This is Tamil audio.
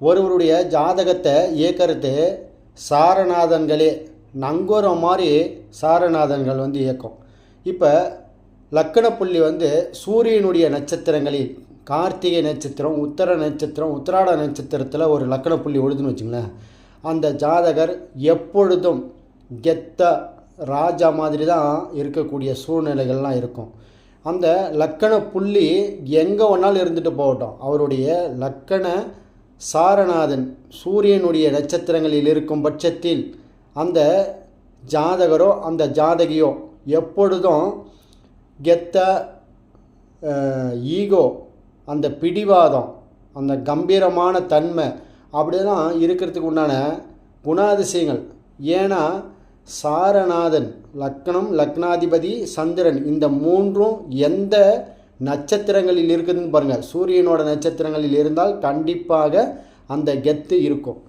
ஒருவருடைய ஜாதகத்தை இயக்கிறது சாரநாதன்களே நங்கூரம் மாதிரி சாரநாதன்கள் இயக்கும். இப்போ லக்கண புள்ளி சூரியனுடைய நட்சத்திரங்களில் கார்த்திகை நட்சத்திரம், உத்தர நட்சத்திரம், உத்திராட நட்சத்திரத்தில் ஒரு லக்கண புள்ளி ஒழுதுன்னு வச்சுங்களேன், அந்த ஜாதகர் எப்பொழுதும் கெத்த ராஜா மாதிரி தான் இருக்கக்கூடிய சூழ்நிலைகள்லாம் இருக்கும். அந்த லக்கண புள்ளி எங்கே வேணாலும் இருந்துட்டு போகட்டும், அவருடைய லக்கண சாரநாதன் சூரியனுடைய நட்சத்திரங்களில் இருக்கும் பட்சத்தில் அந்த ஜாதகரோ அந்த ஜாதகியோ எப்பொழுதும் கெத்த ஈகோ, அந்த பிடிவாதம், அந்த கம்பீரமான தன்மை அப்படிதான் இருக்கிறதுக்கு உண்டான குணாதிசயங்கள். ஏன்னா சாரநாதன் லக்னம், லக்னாதிபதி சந்திரன், இந்த மூன்றும் எந்த நட்சத்திரங்களில் இருக்குதுன்னு பாருங்கள். சூரியனோட நட்சத்திரங்களில் இருந்தால் கண்டிப்பாக அந்த கெத்து இருக்கும்.